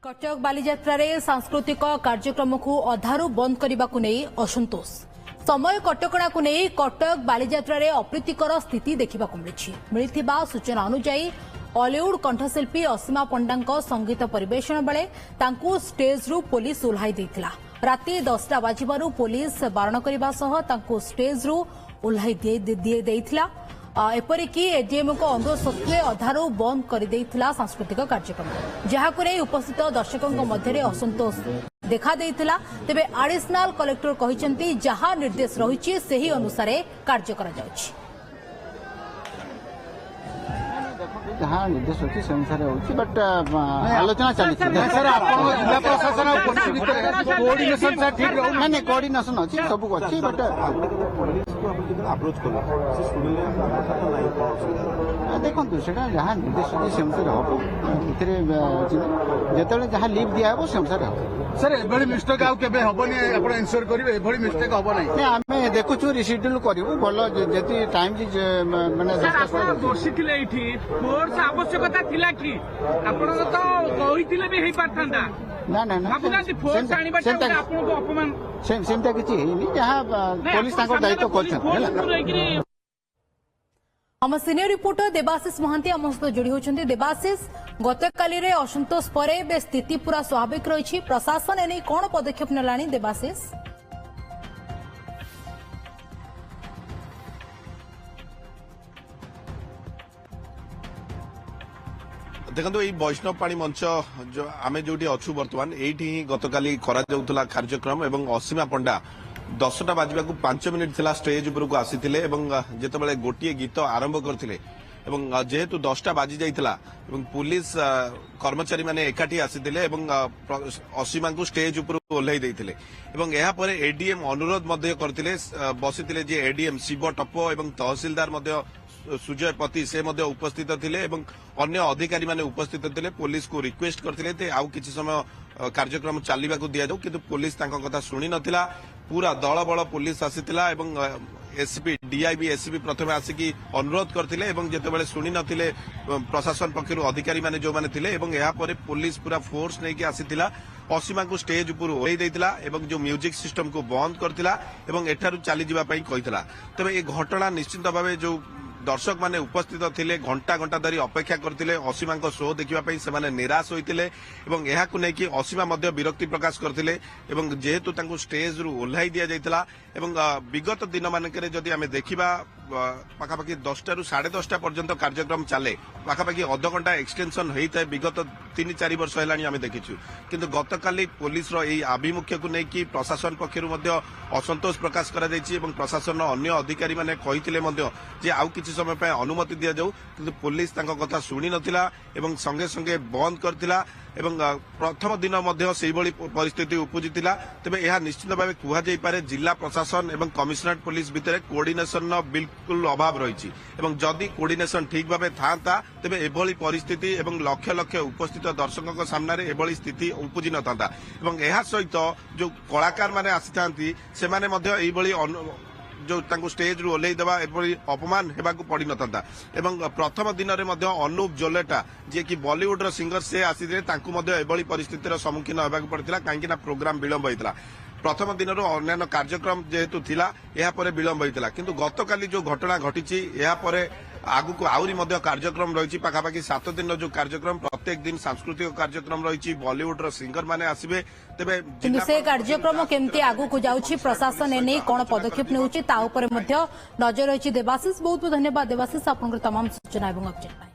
कटक बालीजात्रा रे सांस्कृतिक कार्यक्रम को अधारू बंद करने को नहीं असंतोष समय कटकणा को नहीं कटक बालीजात्रा रे अप्रीतिकर स्थिति देखा मिलता सूचना अनुसार हॉलीवुड कंठशिल्पी असीमा पंडा संगीत परिवेषण बेले स्टेज रु पुलिस ओह्लाई देथिला। राति 10टा बाजिबारु पुलिस बारण करने सह स्टेज रु ओह्लाई देथिला। एपरिक एडीएम को अनुरोध सत्वे अधारू बंद कर सांस्कृतिक कार्यक्रम जहाक उपस्थित दर्शकों मध्य असंतोष देखा देथिला। तेबे एडिशनल कलेक्टर कहते जहां निर्देश रही से ही अनुसार कार्य करा जाउछि। जहाँ निर्देश अच्छी से अनुसार होती बट आलोचना चली कोऑर्डिनेशन अच्छी सब अच्छी बट देखो से जहाँ निर्देश अच्छी से अनुसार हम जो जहाँ लिव दिहब से अनुसार हम सर एभली मिस्टेक आउ केबे हबनी आपण इनश्योर करिवे एभली मिस्टेक हबो नै आमे देखुछु रिशिड्यूल करिवु भलो जेति टाइम माने दोषी थिले इठी फोर्स आवश्यकता थिला कि आपण तो कहिथिले भी हेई पारथांदा ना ना ना आपना फोर्स आनिबाटा आपण को अपमान सेमता किछि हेनी जहां पुलिस ताको दायित्व करछन। हम सीनियर रिपोर्टर देवाशीष महांती आम सहित जोड़ी होती। देवाशीष गतकाली असंतोष पर स्थिति पूरा स्वाभाविक रही प्रशासन एने कौन पदक्षेप नेलानी? देवाशीष देखो ये वैष्णव पाणी मंच जो आम जो अच्छु बर्तमान ये गतकाली कार्यक्रम एवं असीमा पंडा 10टा बाजवा 5 मिनिट थिला स्टेज उपरकू आसीथिले एवं जेतेबेले गोटिए गीत आरंभ करथिले एवं जेहेतु 10टा बाजी जाइथिला एवं पुलिस कर्मचारी माने एकाठी आसीथिले एवं असीमा को स्टेज उपर ओल्हाई देइथिले एवं एहा परे एडीएम अनुरोध मध्ये करथिले बसिथिले जे एडीएम शिव टप्पो एवं तहसीलदार मध्ये सुजय पति से मध्ये उपस्थित थिले एवं अन्य अधिकारी माने उपस्थित थिले। पुलिस को रिक्वेस्ट करथिले ते आउ किछि समय कार्यक्रम चलवा को दिया जाऊ किंतु पुलिस तांको कथा सुनी नथिला। पूरा दल बल पुलिस आसीथिला एवं एसपी डीआईबी एसपी प्रथमे आसिकी अनुरोध करथिले एवं जेतेबेले सुनी नथिले प्रशासन पक्षरु अधिकारी माने जो माने थिले एवं एहा परे पुलिस पूरा फोर्स नै कि आसीथिला असीमा को स्टेज उपर ओह्लाई देइतिला एवं जो म्यूजिक सिस्टम को बंद करथिला एवं एठारु चली जिबा पई कहितला। तबे ए घटना निश्चित भावे जो दर्शक माने उपस्थित थिले घंटा घंटा धरी अपेक्षा करथिले असीमा को शो देखिबा पई से माने निराश होइतिले एवं एहा को नै कि असीमा मध्ये विरक्ति प्रकाश करथिले एवं जेहेतु तांको स्टेज रु ओह्लाई दिया जाइतिला एवं विगत दिन मानकरे जदि आमे देखिबा पाखापाखि 10टा रु 10:30 पर्यंत कार्यक्रम चले पाखापाखि अध घंटा एक्सटेंशन होता है विगत 3-4 वर्ष है आम देखीचु किंतु गतकाली पुलिस आभिमुख्य को लेकिन प्रशासन पक्षर असंतोष प्रकाश करा प्रशासन अन्य अधिकारी माने कहिथिले जे आउ किछि समय पे अनुमति दिया जाऊ किंतु पुलिस तांको कथा सुनी नथिला एवं संगे संगे बंद करथिला एवं प्रथम दिन से परिस्थिति उपजिला। तेबे यह निश्चित भाव कह जापे जिला प्रशासन एवं कमिशनरेट पुलिस भितर कोऑर्डिनेशन बिल्कुल अभाव रही जदि कोऑर्डिनेशन ठीक भाव था तेबे एभली परिस्थिति एवं लक्ष लक्ष उपस्थित दर्शकों सामने एभली स्थिति उपजी न था एवं यह सहित जो कलाकार माने आसी थांती से माने मध्य एभली जो तांको स्टेज रु ओह्लाई देवा एपरी अपमान हेबाकू पड़ी न था एवं प्रथम दिन में अनूप जोलेटा जे कि बॉलीवुड रो सिंगर से आसीथिले तांको मध्य एभली परिस्थितिर सम्मुखीन हेबाकू पड़िथिला काहेकि ना प्रोग्राम विलंब होइतिला। प्रथम दिन अन्य कार्यक्रम जेहेतु थिला एहा परे विलंब होइतिला किंतु गतकाली जो घटना घटिछि एहा परे आगु आउरी मध्य कार्यक्रम रही पाखापाखि 7 दिन जो कार्यक्रम प्रत्येक दिन सांस्कृतिक कार्यक्रम रही बॉलीवुड रो सिंगर माने आसीबे तेबे से कार्यक्रम केमती आगु को जाउछि प्रशासन एने कोन पदक्षेप नेउछि ता ऊपर मध्य नजर रही। देवाशीष बहुत बहुत धन्यवाद देवाशीष आपनकर तमाम सूचना एवं अपडेट।